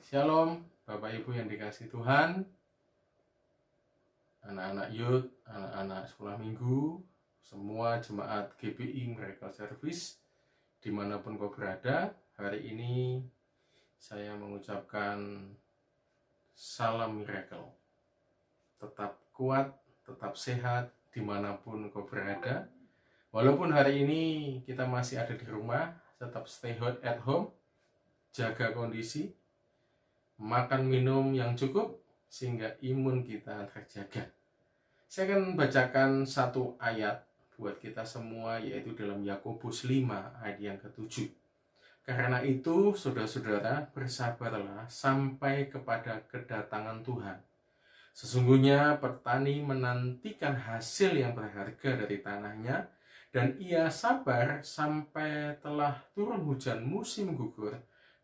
Shalom, Bapak Ibu yang dikasihi Tuhan, anak-anak youth, anak-anak sekolah minggu, semua jemaat GBI Miracle Service, dimanapun kau berada. Hari ini saya mengucapkan salam miracle. Tetap kuat, tetap sehat, dimanapun kau berada. Walaupun hari ini kita masih ada di rumah, tetap stay at home, jaga kondisi, makan minum yang cukup sehingga imun kita terjaga. Saya akan bacakan satu ayat buat kita semua, yaitu dalam Yakobus 5 ayat yang ke-7. Karena itu saudara-saudara, bersabarlah sampai kepada kedatangan Tuhan. Sesungguhnya petani menantikan hasil yang berharga dari tanahnya, dan ia sabar sampai telah turun hujan musim gugur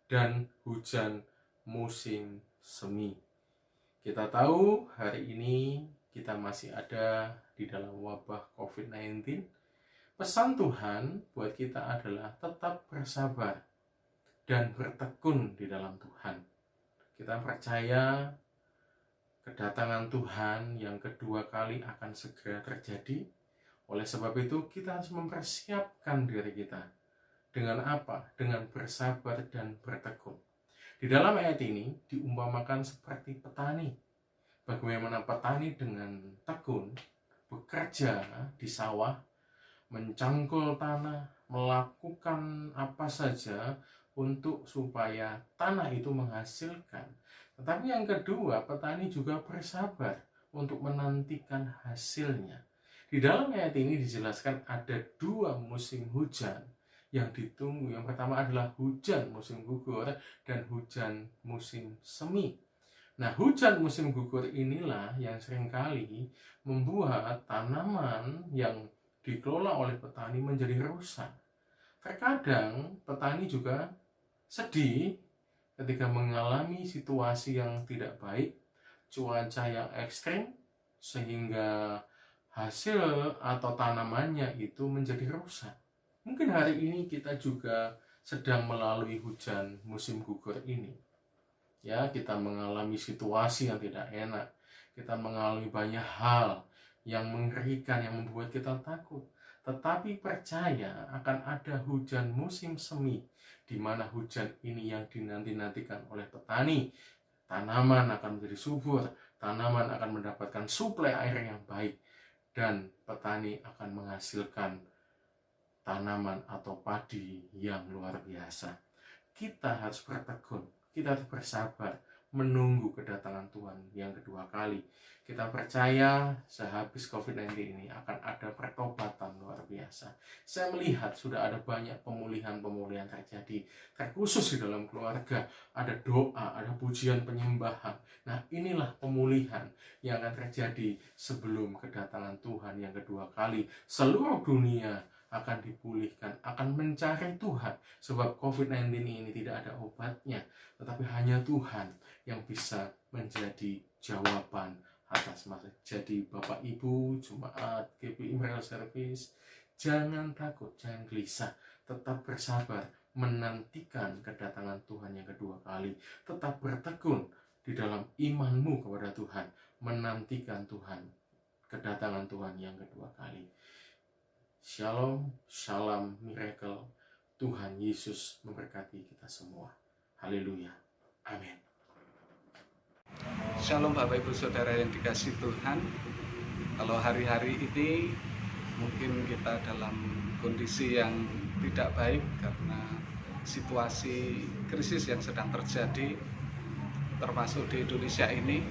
dan hujan musim semi. Kita tahu hari ini kita masih ada di dalam wabah COVID-19. Pesan Tuhan buat kita adalah tetap bersabar dan bertekun di dalam Tuhan. Kita percaya kedatangan Tuhan yang kedua kali akan segera terjadi. Oleh sebab itu kita harus mempersiapkan diri kita. Dengan apa? Dengan bersabar dan bertekun. Di dalam ayat ini diumpamakan seperti petani. Bagaimana petani dengan tekun bekerja di sawah, mencangkul tanah, melakukan apa saja untuk supaya tanah itu menghasilkan. Tetapi yang kedua, petani juga bersabar untuk menantikan hasilnya. Di dalam ayat ini dijelaskan ada dua musim hujan yang ditunggu. Yang pertama adalah hujan musim gugur dan hujan musim semi. Nah, hujan musim gugur inilah yang seringkali membuat tanaman yang dikelola oleh petani menjadi rusak. Terkadang petani juga sedih ketika mengalami situasi yang tidak baik, cuaca yang ekstrim, sehingga hasil atau tanamannya itu menjadi rusak. Mungkin hari ini kita juga sedang melalui hujan musim gugur ini. Ya, kita mengalami situasi yang tidak enak. Kita mengalami banyak hal yang mengerikan, yang membuat kita takut. Tetapi percaya akan ada hujan musim semi, di mana hujan ini yang dinanti-nantikan oleh petani. Tanaman akan menjadi subur, tanaman akan mendapatkan suplai air yang baik, dan petani akan menghasilkan tanaman atau padi yang luar biasa. Kita harus bertekun, kita harus bersabar menunggu kedatangan Tuhan yang kedua kali. Kita percaya sehabis COVID-19 ini akan ada pertobatan luar biasa. Saya melihat sudah ada banyak pemulihan terjadi, terkhusus di dalam keluarga. Ada doa, ada pujian penyembahan. Nah, inilah pemulihan yang akan terjadi sebelum kedatangan Tuhan yang kedua kali. Seluruh dunia akan dipulihkan, akan mencari Tuhan. Sebab COVID-19 ini tidak ada obatnya, tetapi hanya Tuhan yang bisa menjadi jawaban atas masalah. Jadi Bapak Ibu, jemaat GBI Miracle Service, jangan takut, jangan gelisah, tetap bersabar menantikan kedatangan Tuhan yang kedua kali. Tetap bertekun di dalam imanmu kepada Tuhan, menantikan Tuhan, kedatangan Tuhan yang kedua kali. Shalom, salam miracle. Tuhan Yesus memberkati kita semua. Haleluya. Amin. Shalom Bapak Ibu Saudara yang dikasihi Tuhan. Kalau hari-hari ini mungkin kita dalam kondisi yang tidak baik karena situasi krisis yang sedang terjadi, termasuk di Indonesia ini.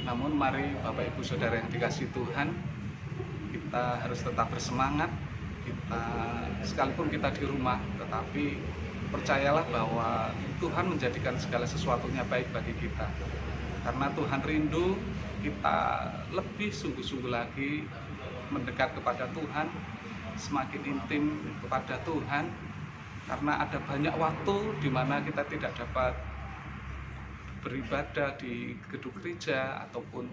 Namun mari Bapak Ibu Saudara yang dikasihi Tuhan, kita harus tetap bersemangat. Sekalipun kita di rumah, tetapi percayalah bahwa Tuhan menjadikan segala sesuatunya baik bagi kita. Karena Tuhan rindu kita lebih sungguh-sungguh lagi mendekat kepada Tuhan, semakin intim kepada Tuhan. Karena ada banyak waktu di mana kita tidak dapat beribadah di gedung gereja ataupun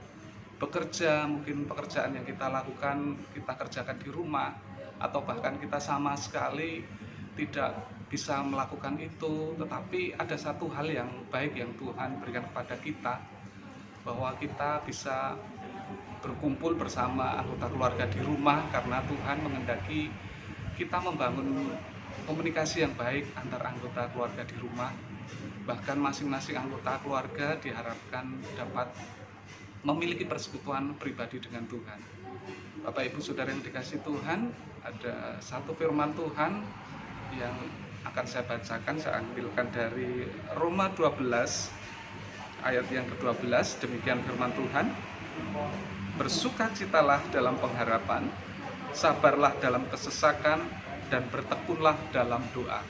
bekerja, mungkin pekerjaan yang kita lakukan kita kerjakan di rumah, atau bahkan kita sama sekali tidak bisa melakukan itu, tetapi ada satu hal yang baik yang Tuhan berikan kepada kita, bahwa kita bisa berkumpul bersama anggota keluarga di rumah karena Tuhan menghendaki kita membangun komunikasi yang baik antar anggota keluarga di rumah. Bahkan masing-masing anggota keluarga diharapkan dapat memiliki persekutuan pribadi dengan Tuhan. Bapak Ibu Saudara yang dikasihi Tuhan, ada satu firman Tuhan yang akan saya bacakan. Saya ambilkan dari Roma 12 ayat yang ke-12. Demikian firman Tuhan: bersukacitalah dalam pengharapan, sabarlah dalam kesesakan, dan bertekunlah dalam doa.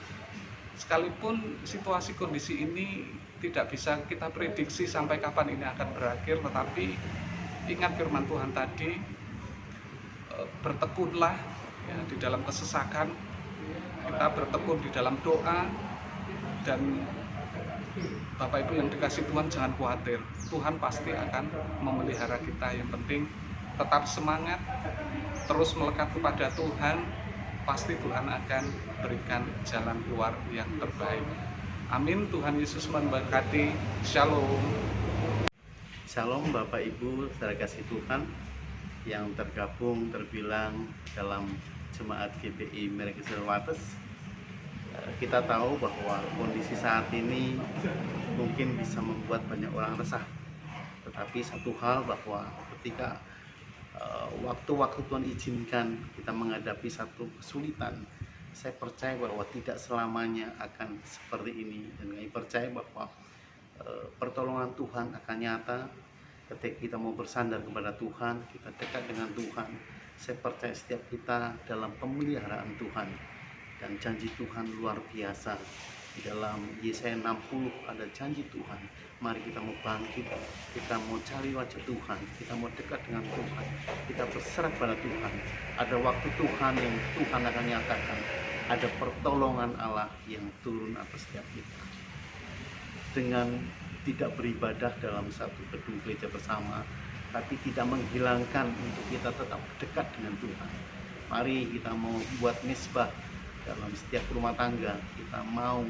Sekalipun situasi kondisi ini tidak bisa kita prediksi sampai kapan ini akan berakhir, tetapi ingat firman Tuhan tadi, bertekunlah ya, di dalam kesesakan, kita bertekun di dalam doa. Dan Bapak Ibu yang dikasih Tuhan, jangan khawatir, Tuhan pasti akan memelihara kita. Yang penting tetap semangat, terus melekat kepada Tuhan, pasti Tuhan akan berikan jalan keluar yang terbaik. Amin. Tuhan Yesus memberkati. Shalom. Shalom Bapak Ibu saudara kasih Tuhan yang terbilang dalam Jemaat GPI Miracle Waters. Kita tahu bahwa kondisi saat ini mungkin bisa membuat banyak orang resah. Tetapi satu hal, bahwa ketika waktu-waktu Tuhan izinkan kita menghadapi satu kesulitan, saya percaya bahwa tidak selamanya akan seperti ini. Dan kami percaya bahwa pertolongan Tuhan akan nyata ketika kita mau bersandar kepada Tuhan, kita dekat dengan Tuhan. Saya percaya setiap kita dalam pemeliharaan Tuhan, dan janji Tuhan luar biasa. Di dalam Yesaya 60 ada janji Tuhan. Mari kita mau bangkit, kita mau cari wajah Tuhan, kita mau dekat dengan Tuhan, kita berserah pada Tuhan. Ada waktu Tuhan yang Tuhan akan nyatakan, ada pertolongan Allah yang turun atas setiap kita. Dengan tidak beribadah dalam satu gedung gereja bersama, tapi tidak menghilangkan untuk kita tetap dekat dengan Tuhan. Mari kita mau buat misbah dalam setiap rumah tangga, kita mau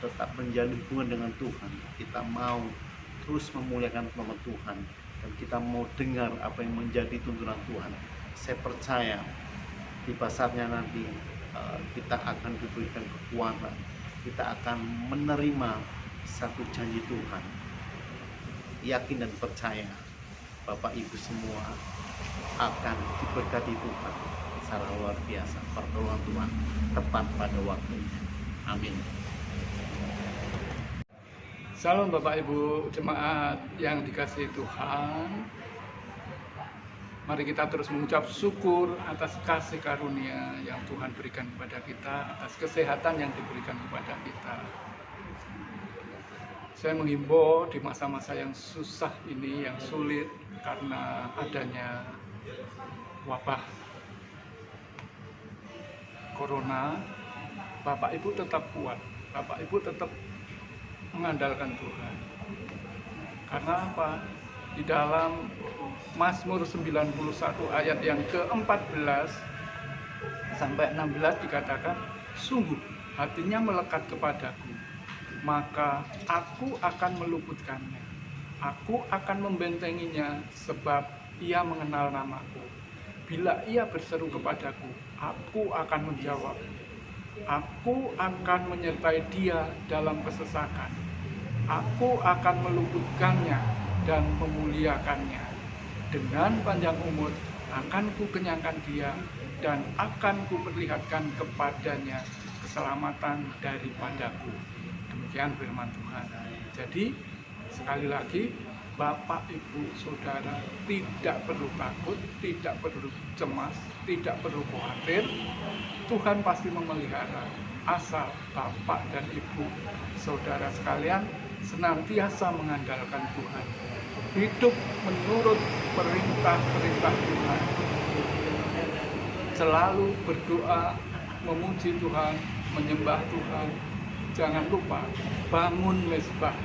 tetap menjalin hubungan dengan Tuhan, kita mau terus memuliakan nama Tuhan, dan kita mau dengar apa yang menjadi tuntunan Tuhan. Saya percaya di pasarnya nanti kita akan diberikan kekuatan, kita akan menerima satu janji Tuhan. Yakin dan percaya Bapak Ibu semua akan diberkati Tuhan secara luar biasa. Pertolongan Tuhan tepat pada waktunya. Amin. Salam Bapak Ibu jemaat yang dikasihi Tuhan. Mari kita terus mengucap syukur atas kasih karunia yang Tuhan berikan kepada kita, atas kesehatan yang diberikan kepada kita. Saya menghimbau di masa-masa yang susah ini, yang sulit karena adanya wabah Corona, Bapak Ibu tetap kuat, Bapak Ibu tetap mengandalkan Tuhan. Karena apa? Di dalam Mazmur 91 ayat yang ke-14 sampai 16 dikatakan, sungguh hatinya melekat kepadaku, maka aku akan meluputkannya, aku akan membentenginya, sebab ia mengenal namaku. Bila ia berseru kepadaku, aku akan menjawab. Aku akan menyertai dia dalam kesesakan. Aku akan meluputkannya dan memuliakannya. Dengan panjang umur akan kukenyangkan dia, dan akan kuperlihatkan kepadanya keselamatan daripadaku. Demikian firman Tuhan. Jadi sekali lagi, Bapak, Ibu, Saudara tidak perlu takut, tidak perlu cemas, tidak perlu khawatir. Tuhan pasti memelihara, asal Bapak dan Ibu, Saudara sekalian senantiasa mengandalkan Tuhan, hidup menurut perintah-perintah Tuhan, selalu berdoa, memuji Tuhan, menyembah Tuhan. Jangan lupa bangun mezbah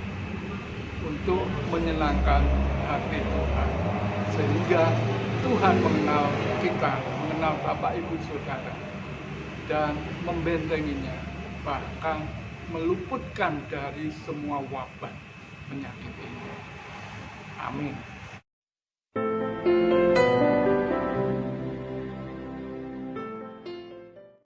untuk menyenangkan hati Tuhan, sehingga Tuhan mengenal kita, mengenal Bapak Ibu Saudara, dan membentenginya bahkan meluputkan dari semua wabah penyakit ini. Amin.